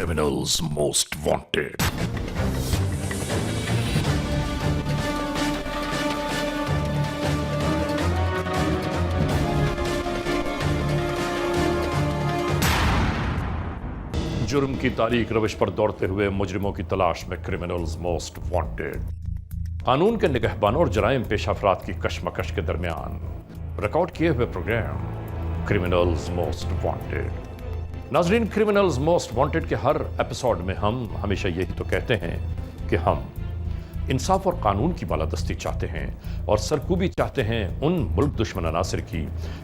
criminals most wanted. जुर्म की तारीख रविश पर दौड़ते हुए मुजरिमों की तलाश में क्रिमिनल्स मोस्ट वांटेड। कानून के निगहबानों और जराइम पेश अफराद की कशमकश के दरमियान रिकॉर्ड किए हुए प्रोग्राम क्रिमिनल्स मोस्ट वांटेड। नाजरीन, क्रिमिनल्स मोस्ट वांटेड के हर एपिसोड में हम हमेशा यही तो कहते हैं कि हम इंसाफ और कानून की बालादस्ती चाहते हैं और सरकूबी चाहते हैं उन मुल्क दुश्मन अनासिर की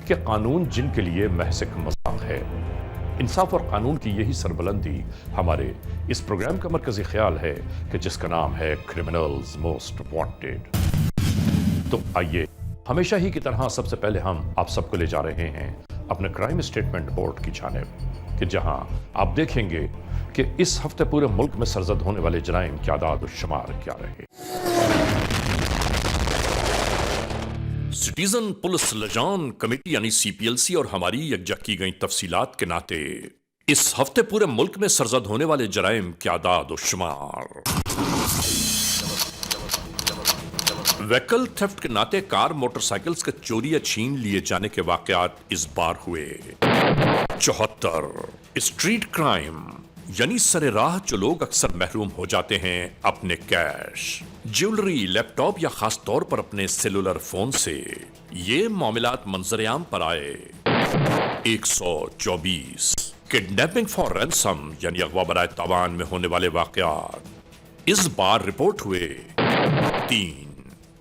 कि कानून जिनके लिए महज एक मजाक है। इंसाफ और कानून की यही सरबुलंदी हमारे इस प्रोग्राम का मरकजी ख्याल है कि जिसका नाम है क्रिमिनल्स मोस्ट वांटेड। तो आइए, हमेशा ही की तरह सबसे पहले हम आप सबको ले जा रहे हैं अपने क्राइम स्टेटमेंट बोर्ड की जानिब कि जहां आप देखेंगे कि इस हफ्ते पूरे मुल्क में सरजद होने वाले जराइम के आदाद और शुमार क्या रहे। सिटीजन पुलिस लजान कमेटी यानी सीपीएलसी और हमारी यकजा की गई तफसीलात के नाते इस हफ्ते पूरे मुल्क में सरजद होने वाले जराइम के आदाद और शुमार। व्हीकल थेफ्ट के नाते कार मोटरसाइकिल्स के चोरी या छीन लिए जाने के वाकयात इस बार हुए 74। स्ट्रीट क्राइम यानी सरे राह जो लोग अक्सर महरूम हो जाते हैं अपने कैश, ज्वेलरी, लैपटॉप या खास तौर पर अपने सेलुलर फोन से, ये मामलात मंजरेआम पर आए 124। किडनैपिंग फॉर रैंसम यानी अगवा बराए तावान में होने वाले वाकयात इस बार रिपोर्ट हुए 3।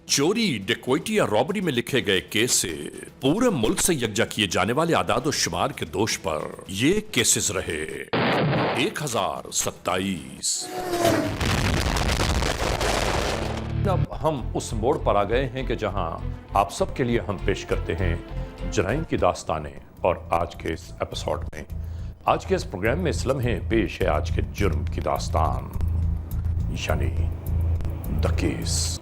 चोरी, डकैती या रॉबरी में लिखे गए केस से पूरे मुल्क से यकजा किए जाने वाले आदाद और शुमार के दोष पर ये केसेस रहे 1027। अब हम उस मोड़ पर आ गए हैं कि जहां आप सबके लिए हम पेश करते हैं जराइम की दास्तानें। और आज के इस एपिसोड में, आज के इस प्रोग्राम में इस लम्हे पेश है आज के जुर्म की दास्तान यानी द केस।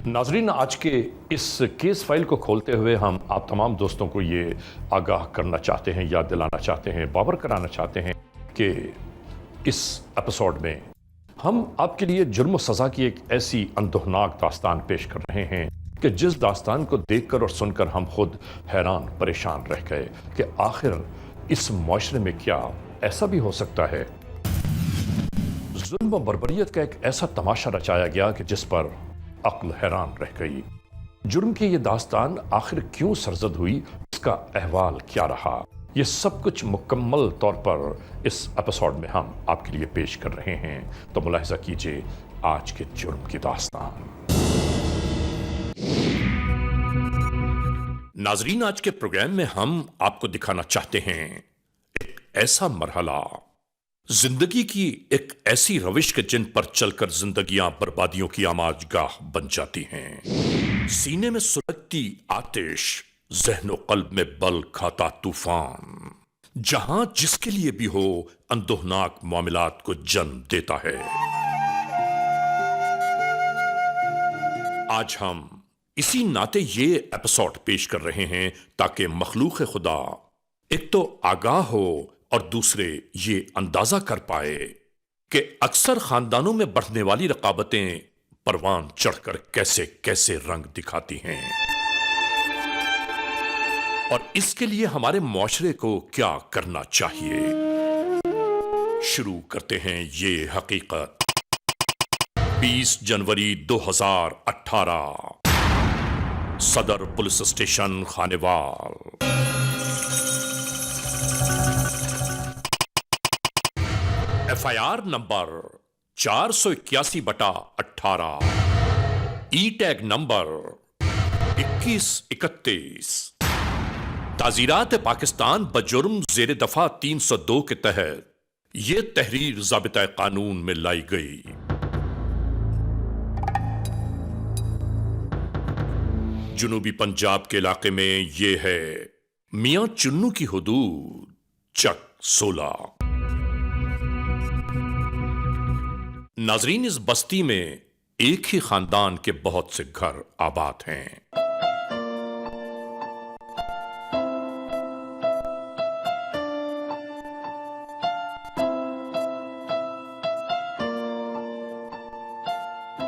नाजरीन, आज के इस केस फाइल को खोलते हुए हम आप तमाम दोस्तों को ये आगाह करना चाहते हैं, याद दिलाना चाहते हैं, बावर कराना चाहते हैं कि इस एपिसोड में हम आपके लिए जुर्म और सज़ा की एक ऐसी अंदोहनाक दास्तान पेश कर रहे हैं कि जिस दास्तान को देखकर और सुनकर हम खुद हैरान परेशान रह गए कि आखिर इस मुआशरे में क्या ऐसा भी हो सकता है। जुल्म और बर्बरियत का एक ऐसा तमाशा रचाया गया कि जिस पर अक्ल हैरान रह गई। जुर्म की ये दास्तान आखिर क्यों सरजद हुई, इसका अहवाल क्या रहा, ये सब कुछ मुकम्मल तौर पर इस एपिसोड में हम आपके लिए पेश कर रहे हैं। तो मुलाहिजा कीजिए आज के जुर्म की दास्तान। नाजरीन, आज के प्रोग्राम में हम आपको दिखाना चाहते हैं एक ऐसा मरहला जिंदगी की, एक ऐसी रविश के जिन पर चलकर जिंदगियां बर्बादियों की आमाजगाह बन जाती हैं। सीने में सुलगती आतिश, ज़हनो कल्ब में बल खाता तूफान, जहां जिसके लिए भी हो अंदोहनाक मामलात को जन्म देता है। आज हम इसी नाते ये एपिसोड पेश कर रहे हैं ताकि मखलूक खुदा एक तो आगाह हो और दूसरे ये अंदाजा कर पाए कि अक्सर खानदानों में बढ़ने वाली रकाबतें परवान चढ़कर कैसे कैसे रंग दिखाती हैं और इसके लिए हमारे मुआशरे को क्या करना चाहिए। शुरू करते हैं ये हकीकत। 20 जनवरी 2018, सदर police station Khanewal. FIR number 481/18, ई टैग नंबर 2131, ताजीरात पाकिस्तान बजुर्म जेर दफा 302 के तहत यह तहरीर ज़ाबिता कानून में लाई गई। जुनूबी पंजाब के इलाके में यह है मियां चुन्नू की हुदूद चक 16। नाजरीन, इस बस्ती में एक ही खानदान के बहुत से घर आबाद हैं।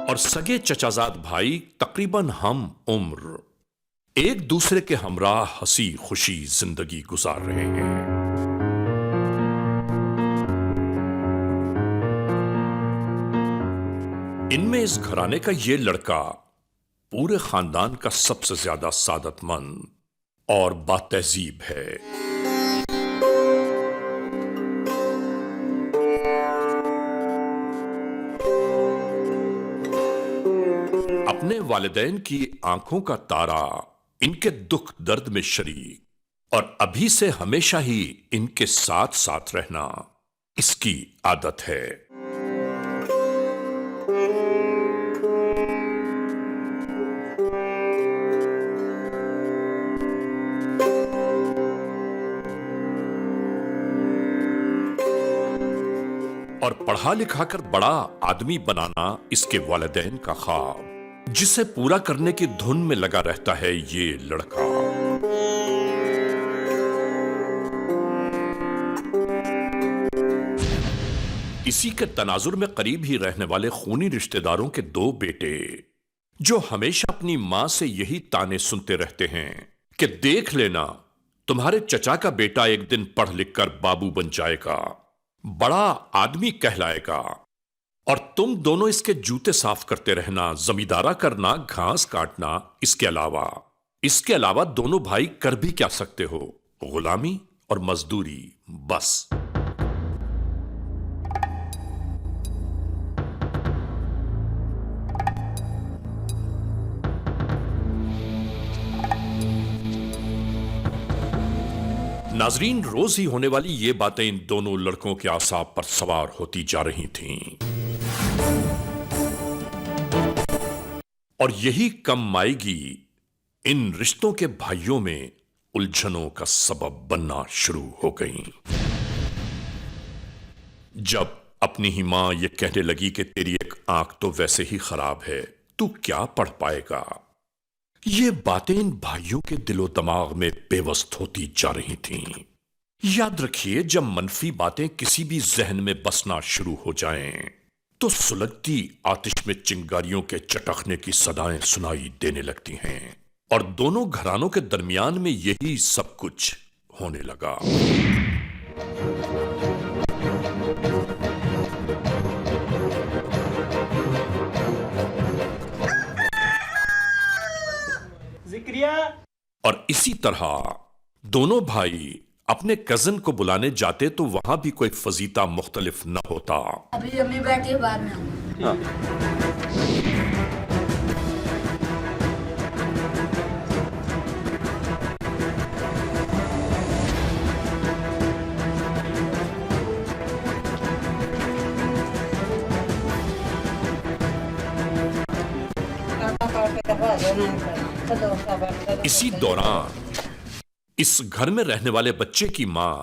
और सगे चचाजाद भाई तकरीबन हम उम्र एक दूसरे के हमराह हंसी खुशी जिंदगी गुजार रहे हैं। इनमें इस घराने का ये लड़का पूरे खानदान का सबसे ज्यादा सादतमंद और बातहजीब है। अपने वालिदैन की आंखों का तारा, इनके दुख दर्द में शरीक और अभी से हमेशा ही इनके साथ साथ रहना इसकी आदत है। और पढ़ा लिखा कर बड़ा आदमी बनाना इसके वालिदैन का ख्वाब, जिसे पूरा करने की धुन में लगा रहता है ये लड़का। इसी के तनाजुर में करीब ही रहने वाले खूनी रिश्तेदारों के दो बेटे, जो हमेशा अपनी मां से यही ताने सुनते रहते हैं कि देख लेना तुम्हारे चचा का बेटा एक दिन पढ़ लिख कर बाबू बन जाएगा, बड़ा आदमी कहलाएगा, और तुम दोनों इसके जूते साफ करते रहना, जमींदारा करना, घास काटना। इसके अलावा दोनों भाई कर भी क्या सकते हो? गुलामी और मजदूरी बस। नाजरीन, रोज ही होने वाली ये बातें इन दोनों लड़कों के आसाब पर सवार होती जा रही थीं। और यही कम आएगी इन रिश्तों के भाइयों में उलझनों का सबब बनना शुरू हो गई। जब अपनी ही मां ये कहने लगी कि तेरी एक आंख तो वैसे ही खराब है, तू क्या पढ़ पाएगा, ये बातें इन भाइयों के दिलो दिमाग में बेवस्त होती जा रही थीं। याद रखिए, जब मनफी बातें किसी भी जहन में बसना शुरू हो जाएं, तो सुलगती आतिश में चिंगारियों के चटकने की सदाएं सुनाई देने लगती हैं। और दोनों घरानों के दरमियान में यही सब कुछ होने लगा। और इसी तरह दोनों भाई अपने कजन को बुलाने जाते तो वहां भी कोई फजीता मुख्तलिफ न होता। अभी अम्मी बैठी है, बाद में हाँ। इसी दौरान इस घर में रहने वाले बच्चे की मां,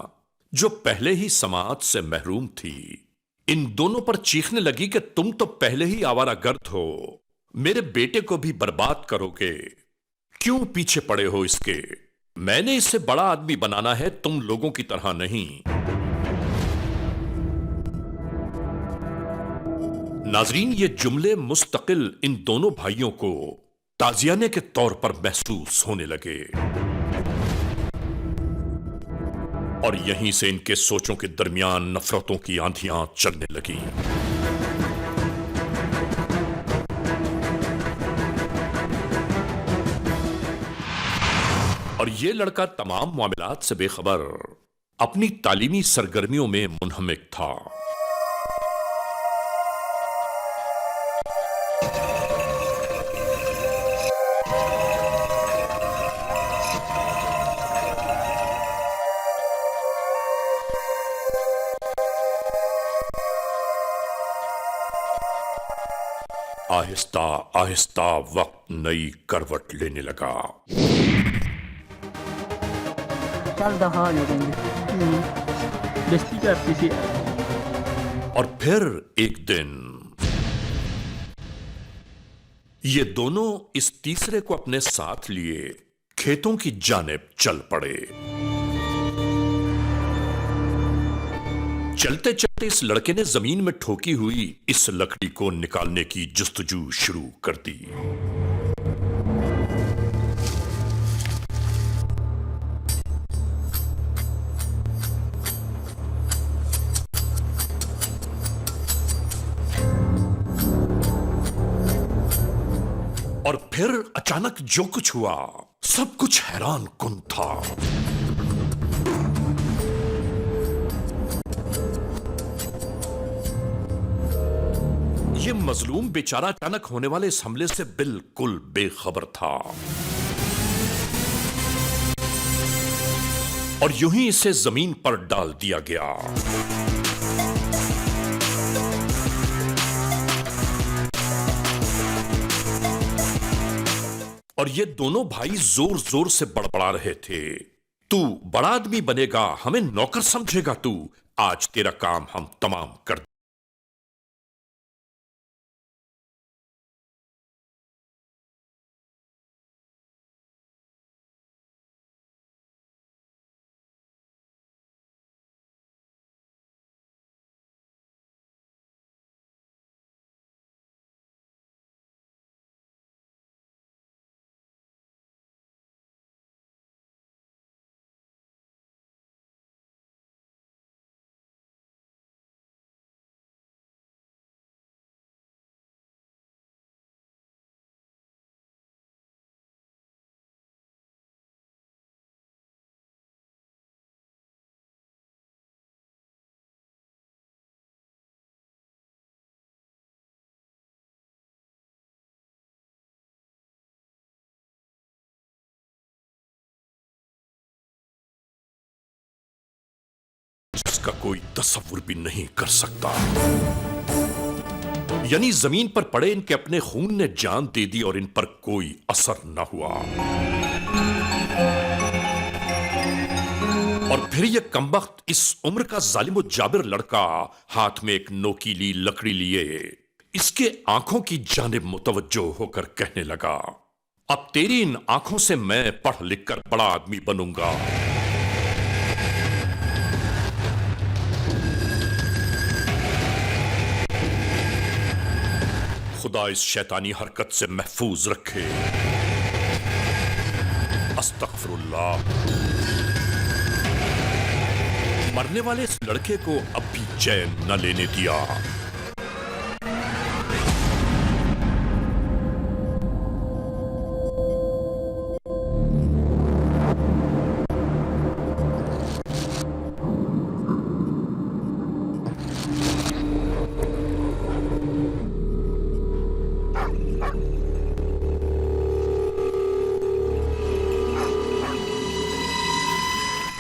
जो पहले ही समाज से महरूम थी, इन दोनों पर चीखने लगी कि तुम तो पहले ही आवारागर्द हो, मेरे बेटे को भी बर्बाद करोगे, क्यों पीछे पड़े हो इसके? मैंने इसे बड़ा आदमी बनाना है, तुम लोगों की तरह नहीं। नाजरीन, ये जुमले मुस्तकिल इन दोनों भाइयों को ताजियाने के तौर पर महसूस होने लगे। और यहीं से इनके सोचों के दरमियान नफरतों की आंधियां चलने लगीं। और ये लड़का तमाम मामलात से बेखबर अपनी तालीमी सरगर्मियों में मुनहमिक था। आहिस्ता आहिस्ता वक्त नई करवट लेने लगा। और फिर एक दिन ये दोनों इस तीसरे को अपने साथ लिए खेतों की जानिब चल पड़े। चलते चलते इस लड़के ने जमीन में ठोकी हुई इस लकड़ी को निकालने की जुस्तजू शुरू कर दी। और फिर अचानक जो कुछ हुआ सब कुछ हैरान कुन था। ये मजलूम बेचारा अचानक होने वाले इस हमले से बिल्कुल बेखबर था और यूं ही इसे जमीन पर डाल दिया गया। और ये दोनों भाई जोर जोर से बड़बड़ा रहे थे, तू बड़ा आदमी बनेगा, हमें नौकर समझेगा तू, आज तेरा काम हम तमाम कर। जिसका कोई तसव्वुर भी नहीं कर सकता। यानी जमीन पर पड़े इनके अपने खून ने जान दे दी और इन पर कोई असर न हुआ। और फिर यह कमबख्त इस उम्र का जालिम जाबिर लड़का हाथ में एक नोकीली लकड़ी लिए इसके आंखों की जानिब मुतवज्जो होकर कहने लगा, अब तेरी इन आंखों से मैं पढ़ लिख कर बड़ा आदमी बनूंगा। खुदा इस शैतानी हरकत से महफूज रखे। अस्तगफिरुल्लाह। मरने वाले इस लड़के को अब भी चैन न लेने दिया।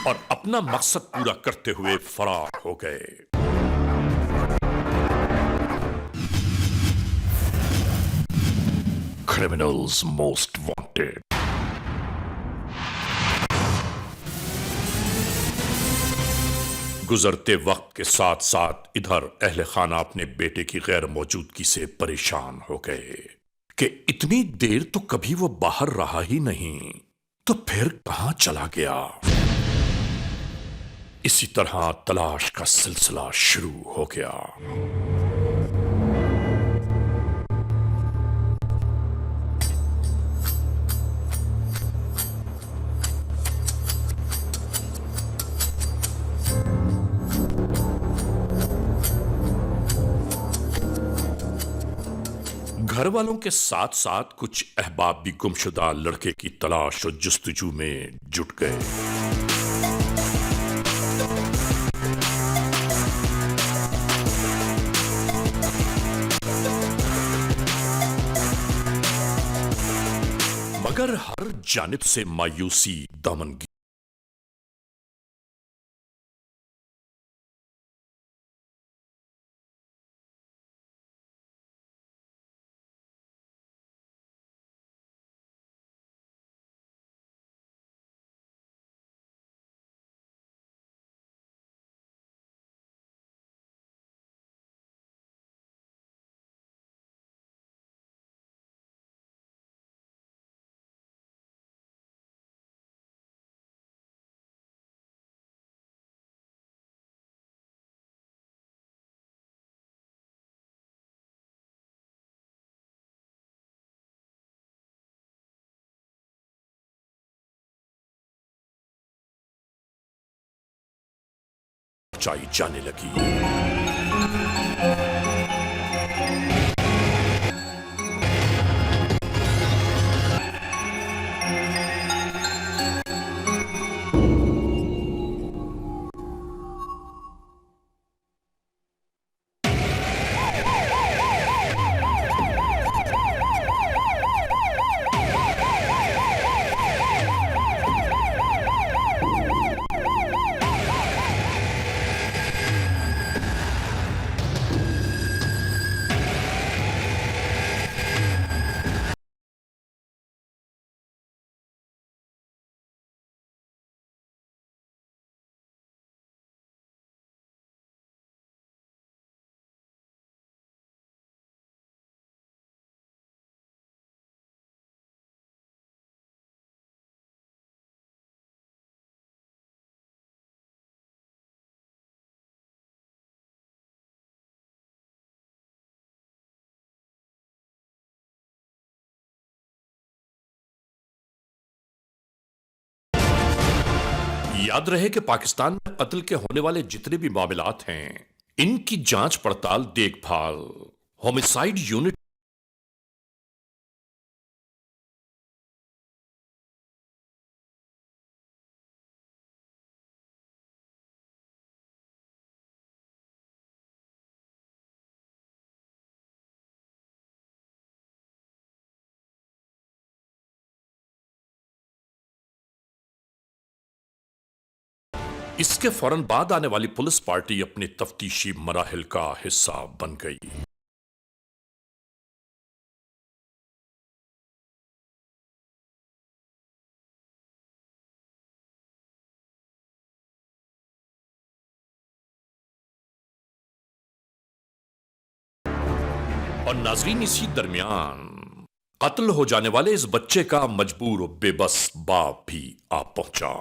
और अपना मकसद पूरा करते हुए फरार हो गए। Criminals most wanted. गुजरते वक्त के साथ साथ इधर अहले खाना अपने बेटे की गैर मौजूदगी से परेशान हो गए कि इतनी देर तो कभी वो बाहर रहा ही नहीं, तो फिर कहां चला गया। इसी तरह तलाश का सिलसिला शुरू हो गया। घर वालों के साथ साथ कुछ अहबाब भी गुमशुदा लड़के की तलाश और जुस्तजू में जुट गए। मगर हर जानिब से मायूसी दामन पहुंचाई जाने लगी। याद रहे कि पाकिस्तान में कत्ल के होने वाले जितने भी मामलात हैं, इनकी जांच पड़ताल, देखभाल होमिसाइड यूनिट इसके फौरन बाद आने वाली पुलिस पार्टी अपनी तफ्तीशी मराहिल का हिस्सा बन गई। और नाजरीन, इसी दरमियान कत्ल हो जाने वाले इस बच्चे का मजबूर और बेबस बाप भी आ पहुंचा।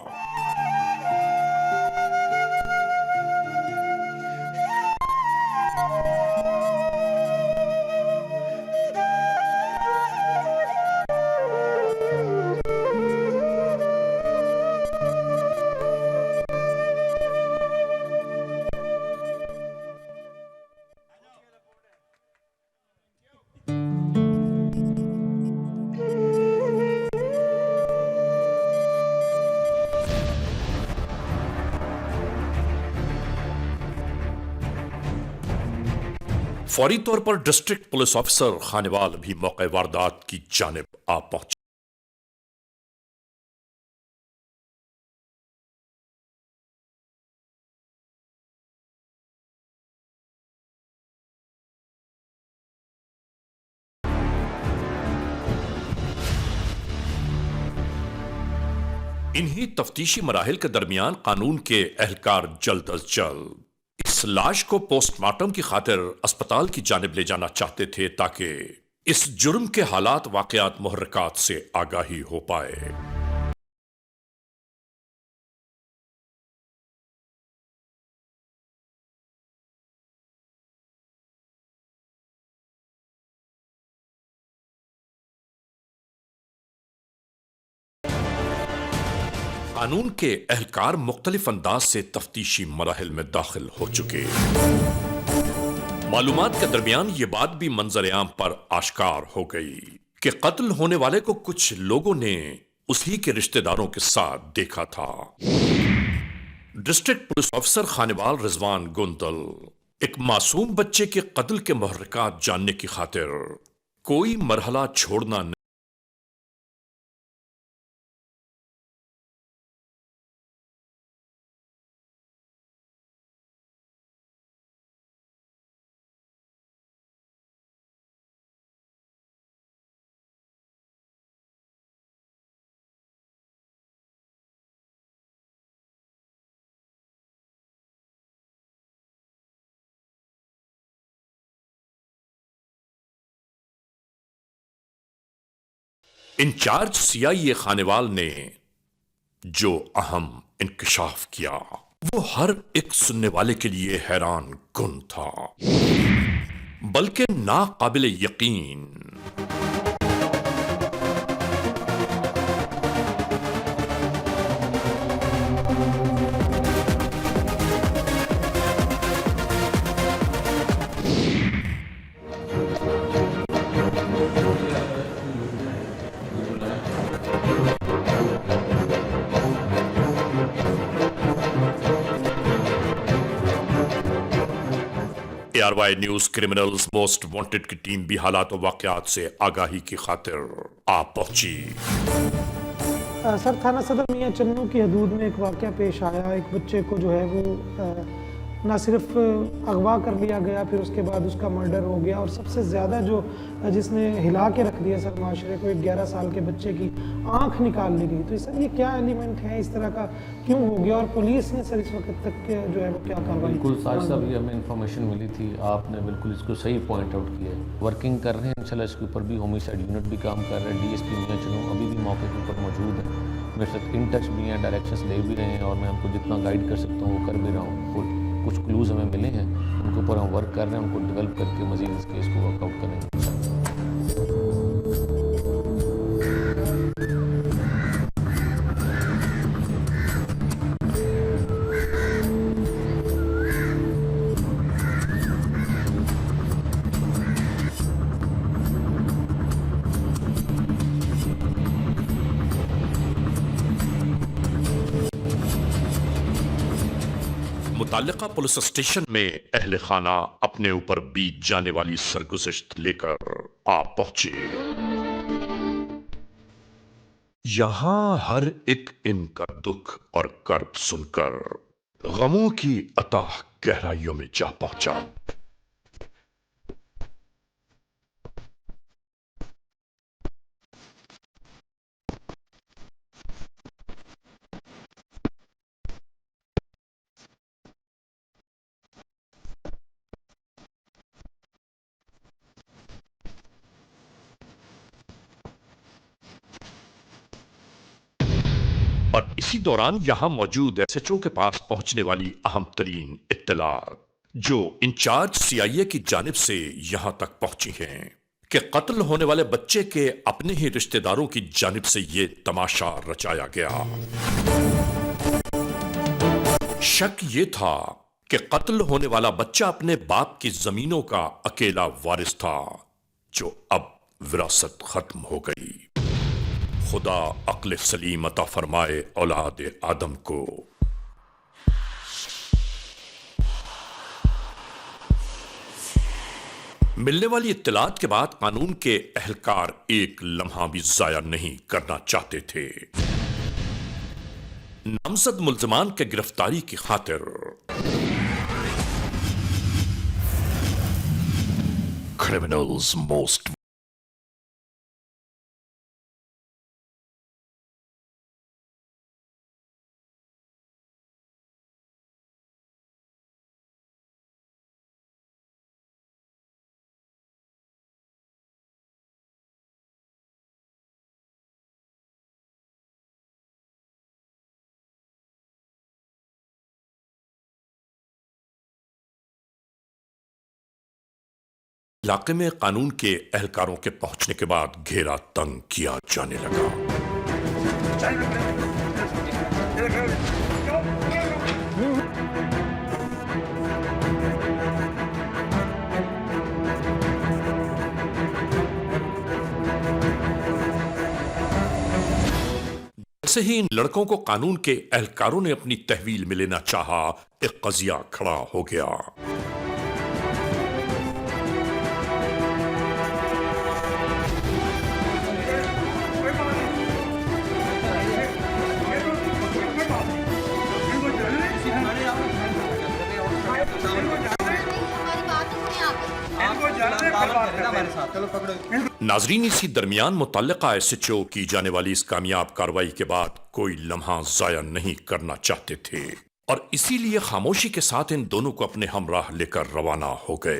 फौरी तौर पर डिस्ट्रिक्ट पुलिस ऑफिसर खानेवाल भी मौके वारदात की जानिब आ पहुंचे। इन्हीं तफ्तीशी मराहिल के दरमियान कानून के एहलकार जल्द अज जल्द इस लाश को पोस्टमार्टम की खातिर अस्पताल की जानिब ले जाना चाहते थे, ताकि इस जुर्म के हालात, वाकयात, मुहर्रिकात से आगाही हो पाए। कानून के एहलकार मुख्तलिफ अंदाज से तफ्तीशी मराहिल में दाखिल हो चुके। मालूमात के दरमियान ये बात भी मंजर-ए-आम पर आश्कार हो गई कि कत्ल होने वाले को कुछ लोगों ने उसी के रिश्तेदारों के साथ देखा था। District police officer Khanewal Rizwan Gondal एक मासूम बच्चे के कत्ल के मुहर्रिकात जानने की खातिर कोई मरहला छोड़ना नहीं। इंचार्ज सीआईए खानेवाल ने जो अहम इंकशाफ किया, वो हर एक सुनने वाले के लिए हैरान कुन था, बल्कि नाकाबिले यकीन। ARY news criminals most wanted की टीम भी हालात और वाकयात से आगाही की खातिर आप पहुंची। सर, थाना सदर मियां चन्नू की हदूद में एक वाक़या पेश आया। एक बच्चे को जो है वो ना सिर्फ अगवा कर लिया गया, फिर उसके बाद उसका मर्डर हो गया, और सबसे ज़्यादा जो जिसने हिला के रख दिया सर माशरे को, एक 11 साल के बच्चे की आंख निकाल ली गई। तो सर ये क्या एलिमेंट है, इस तरह का क्यों हो गया, और पुलिस ने सर इस वक्त तक जो है वो क्या कार्रवाई? बिल्कुल साजिद साहब, ये हमें इन्फॉर्मेशन मिली थी, आपने बिल्कुल इसको सही पॉइंट आउट किया है। वर्किंग कर रहे हैं इंशाल्लाह, इसके ऊपर भी होमिसाइड यूनिट भी काम कर रहे हैं। DSP मियां चन्नू अभी भी मौके के ऊपर मौजूद है, मेरे साथ इन टच भी हैं, डायरेक्शंस ले भी रहे हैं, और मैं उनको जितना गाइड कर सकता हूँ वो कर भी रहा हूँ। कुछ क्लूज़ हमें मिले हैं, उनके ऊपर हम वर्क कर रहे हैं, उनको डेवलप करके मज़ीद इस केस को वर्कआउट करेंगे। मुताल्लिका पुलिस स्टेशन में अहले खाना अपने ऊपर बीत जाने वाली सरगुज़श्त लेकर आप पहुंचे। यहां हर एक इनका दुख और कर्ब सुनकर गमों की अताह गहराइयों में जा पहुंचा। और इसी दौरान यहां मौजूद SHO के पास पहुंचने वाली अहम तरीन इत्तलात जो इंचार्ज CIA की जानिब से यहां तक पहुंची हैं कि कत्ल होने वाले बच्चे के अपने ही रिश्तेदारों की जानिब से यह तमाशा रचाया गया। शक यह था कि कत्ल होने वाला बच्चा अपने बाप की जमीनों का अकेला वारिस था, जो अब विरासत खत्म हो गई। खुदा अक्ल सलीम अता फरमाए औलाद आदम को। मिलने वाली इत्तलात के बाद कानून के अहलकार एक लम्हा भी जाया नहीं करना चाहते थे। नामजद मुल्जमान के गिरफ्तारी की खातिर क्रिमिनल्स मोस्ट इलाके में कानून के एहलकारों के पहुंचने के बाद घेरा तंग किया जाने लगा। जैसे ही इन लड़कों को कानून के एहलकारों ने अपनी तहवील में लेना चाहा, एक कजिया खड़ा हो गया। नाजरीन, इसी दरमियान मुतल्लिका SHO की जाने वाली इस कामयाब कार्रवाई के बाद कोई लम्हा जाया नहीं करना चाहते थे, और इसीलिए खामोशी के साथ इन दोनों को अपने हमराह लेकर रवाना हो गए।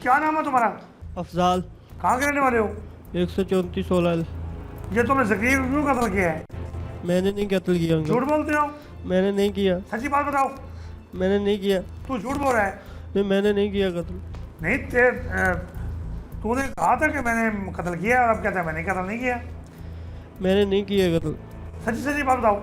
क्या नाम है तुम्हारा? अफजाल। कहाँ के रहने वाले हो? 134 सोलल। ये तुमने जकीर क्यों कत्ल किया है? मैंने नहीं कत्ल किया उनको। झूठ बोलते हो? मैंने नहीं किया। सच्ची बात बताओ। मैंने नहीं किया। तू झूठ बोल रहा है? नहीं, मैंने नहीं किया कत्ल। नहीं, तूने कहा था कि मैंने कत्ल किया, और अब कहता है मैंने कत्ल नहीं किया। मैंने नहीं किया कत्ल। सच्ची सच्ची बात बताओ।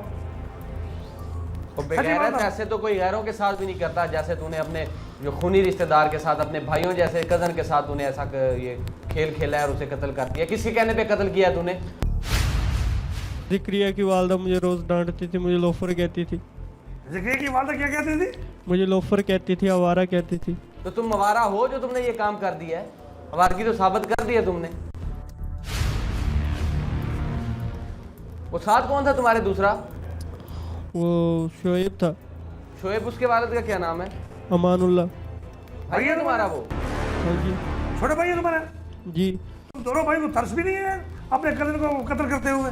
बेगैरत ऐसे तो कोई गैरों के साथ भी नहीं करता, जैसे तूने अपने जो खूनी रिश्तेदार के साथ, अपने भाइयों जैसे कज़न के साथ तूने ऐसा ये खेल खेला है और उसे कत्ल कर दिया? किसके कहने पे कत्ल किया तूने? जिक्रिया की वालदा मुझे रोज़ डांटती थी, मुझे लोफर कहती थी। जिक्रिया की वालदा क्या कहती थी? मुझे लोफर कहती थी, आवारा कहती थी। तो तुम आवारा हो जो तुमने ये काम कर दिया है? आवारगी तो साबित कर दी है तुमने। वो साथ कौन था तुम्हारे दूसरा? वो शोएब था। शोएब, उसके वालिद का क्या नाम है? अमानुल्लाह। भाई है तुम्हारा वो? हाँ जी। छोटे भाई है तुम्हारा? जी। तुम दोनों भाई को तरस भी नहीं है अपने कज़न को कत्ल करते हुए?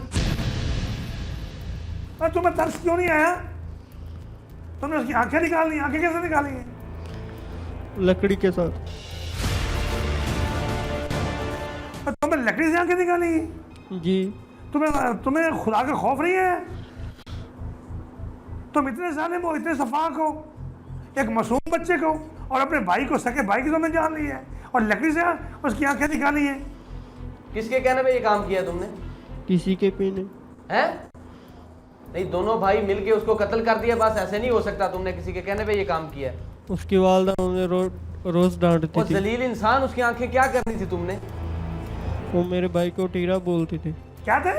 और तुम्हें तरस क्यों नहीं आया? तुमने उसकी आंखें निकाली। आंखें कैसे निकाली हैं? लकड़ी के साथ। और तुमने लकड़ी से आंखें निकाली हैं? जी। तुम्हें खुदा का खौफ नहीं है? तुम इतने जालिम हो, इतने सफाक हो, एक मासूम बच्चे को और अपने भाई को, सके भाई की तुमने जान ली है और लकड़ी से उसकी आंखें निकाली हैं। किसके कहने पे ये काम किया तुमने? किसी के पीने। हैं? नहीं, दोनों भाई मिलके उसको कत्ल कर दिया? बस ऐसे नहीं हो सकता, तुमने किसी के कहने पे ये काम किया? उसकी वालदा मुझे रोज़ डांटती वो थी। जलील इंसान, उसकी आंखें क्या करनी थी तुमने? वो मेरे भाई को टीरा बोलती थी। क्या थे?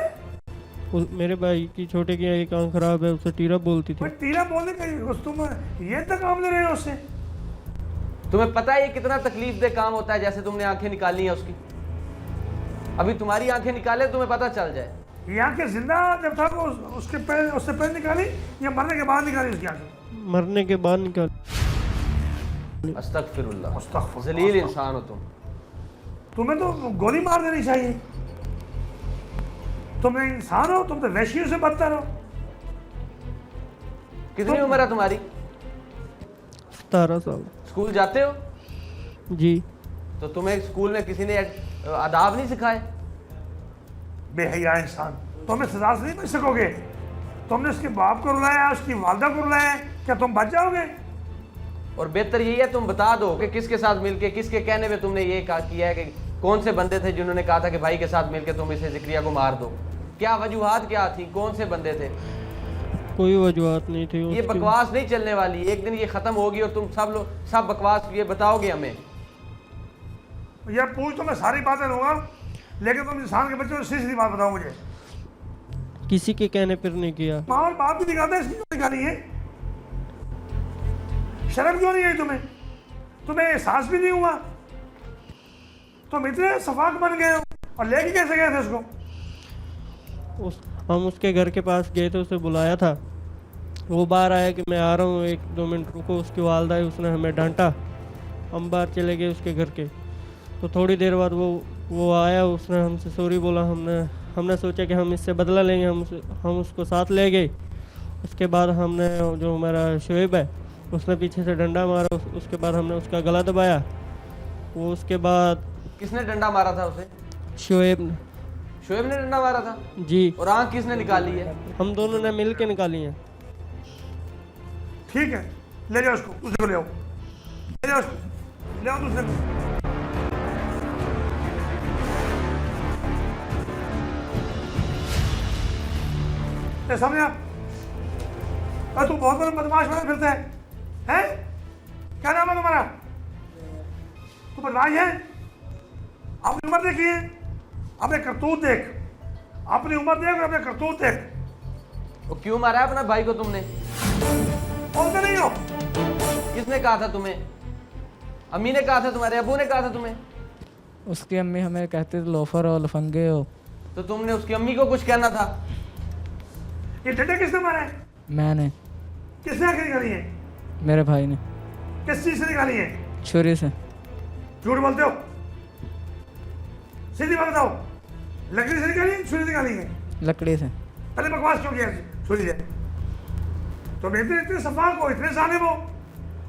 मेरे भाई की छोटे की एक आंख खराब है, उसे टीरा बोलती थी। टीरा बोलने का तुम ये तक काम ले रहे हो उससे? तुम्हें पता है ये कितना तकलीफ दे काम होता है? जैसे तुमने आंखें निकाली हैं उसकी, अभी तुम्हारी आंखें निकाले तुम्हें पता चल जाए। ये आंखें जिंदा जब था तो उससे पहले निकाली या मरने के बाद निकाली उसकी आंखें? मरने के बाद निकाली। अस्तगफिरुल्लाह, जलील इंसान हो तुम। तुम्हें तो गोली मार देनी चाहिए। तुम इंसान हो, तुम तो वैश्यों से बदतर हो। कितनी उम्र है तुम्हारी? 17 साल। स्कूल जाते हो? जी। तो तुम्हें स्कूल में किसी ने आदाब नहीं सिखाए? बेहया इंसान, तुम इस सजा से नहीं बच सकोगे। तुमने उसके बाप को रुलाया, उसकी वालदा को रुलाया, क्या तुम बच जाओगे? और बेहतर यही है तुम बता दो कि किसके साथ मिलके, किसके कहने पे तुमने ये किया है, कि कौन से बंदे थे जिन्होंने कहा था कि भाई के साथ मिलके तुम इसे जिक्रिया को मार दो? क्या वजूहात क्या थी? कौन से बंदे थे? कोई वजूहात नहीं थी। ये बकवास नहीं चलने वाली, एक दिन ये खत्म होगी और तुम सब बकवास ये बताओगे हमें। यार पूछ तो मैं सारी बातें लूंगा, लेकिन तुम इंसान के बच्चे को सीधी बात बताओ मुझे। किसी के कहने पर नहीं किया। माँ और बाप भी दिखाते हैं, इसकी क्यों निकाली है? शर्म क्यों नहीं आई तुम्हें? तुम्हें एहसास भी नहीं हुआ? तुम इतने सफाक बन गए हो और लेके कैसे गए थे उसको? हम उसके घर के पास गए थे, उसे बुलाया था। वो बाहर आया कि मैं आ रहा हूँ, 1-2 मिनट रुको। उसकी वालदा है, उसने हमें डांटा। हम बाहर चले गए उसके घर के। तो थोड़ी देर बाद वो आया, उसने हमसे सॉरी बोला। हमने सोचा कि हम इससे बदला लेंगे, हम उसको साथ ले गए। उसके बाद हमने, जो हमारा शोएब है, उसने पीछे से डंडा मारा। उसके बाद हमने उसका गला दबाया। वो उसके बाद। किसने डंडा मारा था उसे? शोएब ने। शोएब ने डंडा मारा था? जी। और आंख किसने निकाली है? हम दोनों ने मिल के निकाली है। ठीक है, ले जाओ उसको, दूसरे को ले आओ, ले जाओ उसको, ले आओ दूसरे को। समझा? और तू बहुत बड़ा बदमाश बना फिरता है, हैं? क्या नाम है तुम्हारा? तू बदमाश है? अपनी उम्र देखी है, अपने करतूत देख। अपनी उम्र देख और अपने करतूत देख। वो क्यों मारा है अपना भाई को तुमने? बोलते नहीं हो? किसने कहा था तुम्हें? अम्मी ने कहा था? तुम्हारे अबू ने कहा था तुम्हें? उसकी अम्मी हमें कहती थी लोफर हो, लफंगे हो। तो तुमने उसकी अम्मी को कुछ कहना था? ये डंडे किसने मारा है? मैंने। किसने आंखें निकाली है? मेरे भाई ने। किस चीज से निकाली है? छुरी से। झूठ बोलते हो, सीधी बात बताओ। लकड़ी से निकाली है, छुरी से निकाली है? लकड़ी से। पहले बकवास क्यों किया छुरी से? तुम इतने सफाक हो, इतने जालिम हो,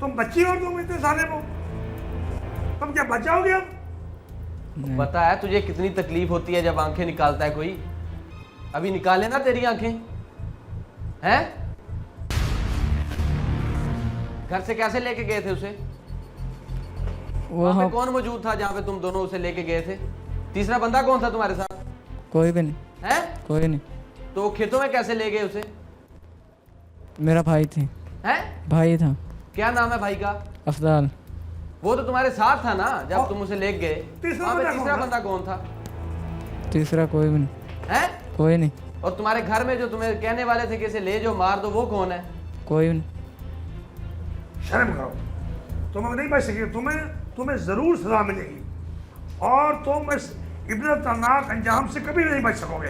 तुम बच्ची हो, तुम इतने जालिम हो, तुम क्या बच जाओगे अब? पता है तुझे कितनी तकलीफ होती है जब आंखें निकालता है कोई? अभी निकाले ना तेरी आंखें, हैं? घर से कैसे लेके गए थे उसे? वहां पे कौन मौजूद था जहाँ पे तुम दोनों उसे लेके गए थे? तीसरा बंदा कौन था तुम्हारे साथ? कोई भी नहीं। हैं? कोई नहीं। तो खेतों में कैसे ले गए उसे? मेरा भाई थी। हैं? भाई था। क्या नाम है भाई का? अफजाल। वो तो तुम्हारे साथ था ना जब तुम उसे ले गए। तीसरा वहाँ पे बंदा तीसरा कौन था? बंदा कौन था? तीसरा कोई भी नहीं, है? कोई नहीं, और तुम्हारे घर में जो तुम्हें कहने वाले थे कि इसे ले जाओ मार दो, वो कौन है? कोई भी नहीं। शर्म करो, तुम नहीं बच सके, तुम्हें जरूर सजा मिलेगी और तुम इस इब्रतनाक अंजाम से कभी नहीं बच सकोगे।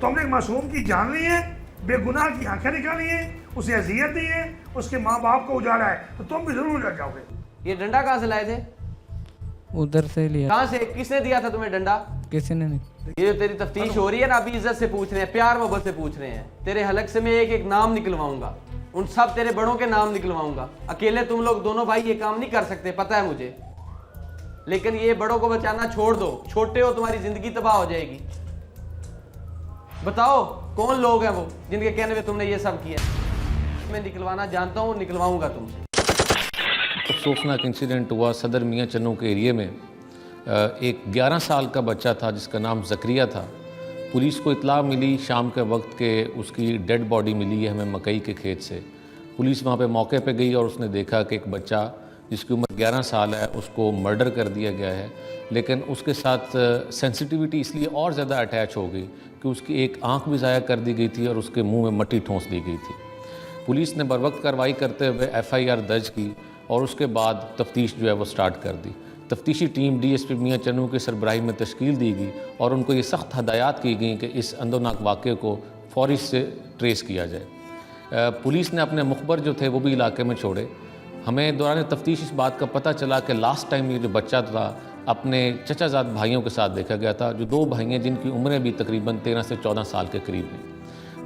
तुमने एक मासूम की जान ली है, बेगुनाह की आंखें निकाली है, उसे अजियत दी है, उसके माँ बाप को उजाड़ा है, तो तुम भी जरूर लग जाओगे। ये डंडा कहाँ से लाए थे? उधर से लिया, कहाँ से? किसने दिया था तुम्हें डंडा? किसी ने नहीं। ये जो तेरी तफ्तीश हो रही है ना, अभी इज्जत से पूछ रहे हैं, प्यार मोहब्बत से पूछ रहे हैं। तेरे हलक से मैं एक एक नाम निकलवाऊंगा, उन सब तेरे बड़ों के नाम निकलवाऊंगा। अकेले तुम लोग दोनों भाई ये काम नहीं कर सकते, पता है मुझे, लेकिन ये बड़ों को बचाना छोड़ दो। छोटे हो, तुम्हारी जिंदगी तबाह हो जाएगी। बताओ कौन लोग हैं वो जिनके कहने पे तुमने ये सब किया? मैं निकलवाना जानता हूँ, निकलवाऊंगा तुमसे। अफसोसनाक इंसिडेंट हुआ सदर मियाँ चन्नू के एरिए में। एक 11 साल का बच्चा था जिसका नाम ज़करिया था। पुलिस को इत्ला मिली शाम के वक्त के उसकी डेड बॉडी मिली है हमें मकई के खेत से। पुलिस वहाँ पे मौके पे गई और उसने देखा कि एक बच्चा जिसकी उम्र 11 साल है उसको मर्डर कर दिया गया है, लेकिन उसके साथ सेंसिटिविटी इसलिए और ज़्यादा अटैच हो गई कि उसकी एक आँख भी ज़ाया कर दी गई थी और उसके मुँह में मट्टी ठोंस दी गई थी। पुलिस ने बरवक्त कार्रवाई करते हुए FIR दर्ज की और उसके बाद तफ्तीश जो है वो स्टार्ट कर दी। तफ्तीशी टीम DSP मियाँ चन्नू की सरबराही में तश्कील दी गई और उनको ये सख्त हदायत की गई कि इस अंदोनाक वाक़े को फौरी से ट्रेस किया जाए। पुलिस ने अपने मुखबर जो थे वो भी इलाके में छोड़े। हमें दौरान तफ्तीश इस बात का पता चला कि लास्ट टाइम ये जो बच्चा था अपने चचाजाद भाइयों के साथ देखा गया था, जो 2 भाई हैं जिनकी उम्रें भी तकरीबन 13 से 14 साल के करीब हैं।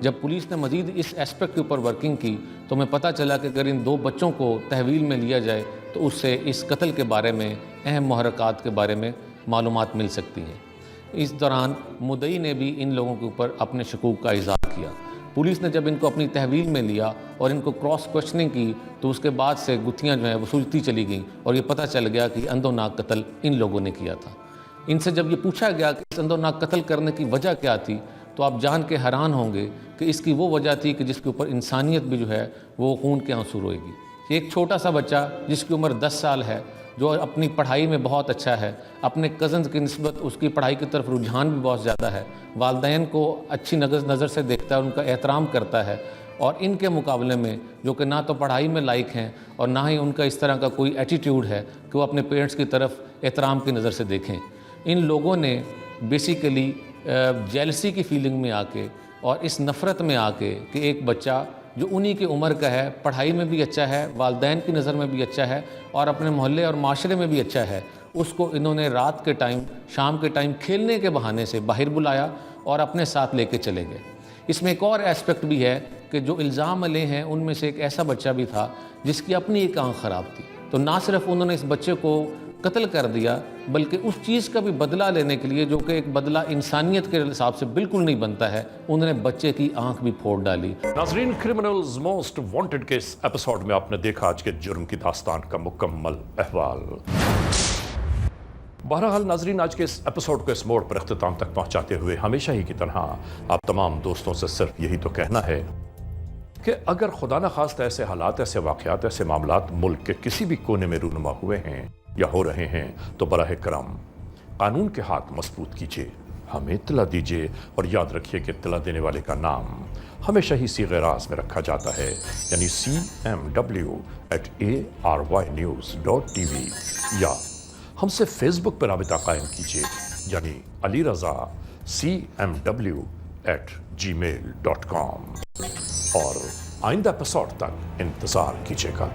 जब पुलिस ने मज़ीद इस एस्पेक्ट के ऊपर वर्किंग की तो हमें पता चला कि अगर इन 2 बच्चों को तहवील में लिया जाए तो उससे इस कत्ल के बारे में, अहम मुहर्रकात के बारे में मालूमात मिल सकती हैं। इस दौरान मुद्दई ने भी इन लोगों के ऊपर अपने शकूक का इज़हार किया। पुलिस ने जब इनको अपनी तहवील में लिया और इनको क्रॉस क्वेश्चनिंग की तो उसके बाद से गुत्थियाँ जो हैं वो सुलझती चली गईं और ये पता चल गया कि अंदोनाक कत्ल इन लोगों ने किया था। इनसे जब ये पूछा गया कि इस अंदोनाक कत्ल करने की वजह क्या थी तो आप जान के हैरान होंगे कि इसकी वो वजह थी कि जिसके ऊपर इंसानियत भी जो है वो खून के आंसू रोएगी। एक छोटा सा बच्चा जिसकी उम्र 10 साल है, जो अपनी पढ़ाई में बहुत अच्छा है, अपने कज़न्स की निस्बत उसकी पढ़ाई की तरफ रुझान भी बहुत ज़्यादा है, वालिदैन को अच्छी नज़र से देखता है, उनका एहतराम करता है, और इनके मुकाबले में जो कि ना तो पढ़ाई में लायक हैं और ना ही उनका इस तरह का कोई एटीट्यूड है कि वो अपने पेरेंट्स की तरफ एहतराम की नज़र से देखें। इन लोगों ने बेसिकली जेलसी की फीलिंग में आके और इस नफ़रत में आके कि एक बच्चा जो उन्हीं की उम्र का है, पढ़ाई में भी अच्छा है, वालिदैन की नज़र में भी अच्छा है और अपने मोहल्ले और माशरे में भी अच्छा है, उसको इन्होंने रात के टाइम, शाम के टाइम खेलने के बहाने से बाहर बुलाया और अपने साथ लेके चले गए। इसमें एक और एस्पेक्ट भी है कि जो इल्ज़ाम ले हैं उनमें से एक ऐसा बच्चा भी था जिसकी अपनी एक आँख ख़राब थी। तो ना सिर्फ उन्होंने इस बच्चे को कत्ल कर दिया बल्कि उस चीज़ का भी बदला लेने के लिए, जो कि एक बदला इंसानियत के हिसाब से बिल्कुल नहीं बनता है, उन्होंने बच्चे की आंख भी फोड़ डाली। नाजरीन, क्रिमिनल्स मोस्ट वांटेड के इस एपिसोड में आपने देखा आज के जुर्म की दास्तान का मुकम्मल अहवाल। बहरहाल नाजरीन, आज के इस एपिसोड को इस मोड़ पर इख्तिताम तक पहुंचाते हुए हमेशा ही की तरह आप तमाम दोस्तों से सिर्फ यही तो कहना है कि अगर खुदा न खास्ता ऐसे हालात, ऐसे वाक़यात, ऐसे मामलात मुल्क के किसी भी कोने में रूनुमा हुए हैं या हो रहे हैं तो बराह करम कानून के हाथ मजबूत कीजिए, हमें इत्तला दीजिए और याद रखिए कि इत्तला देने वाले का नाम हमेशा ही सीग़े-ए-राज़ में रखा जाता है, यानी cmw@arYnews.tv, या हमसे फेसबुक पर राबिता कायम कीजिए, यानी अली रज़ा cmw@gmail.com, और आइंदा एपिसोड तक इंतज़ार कीजिएगा।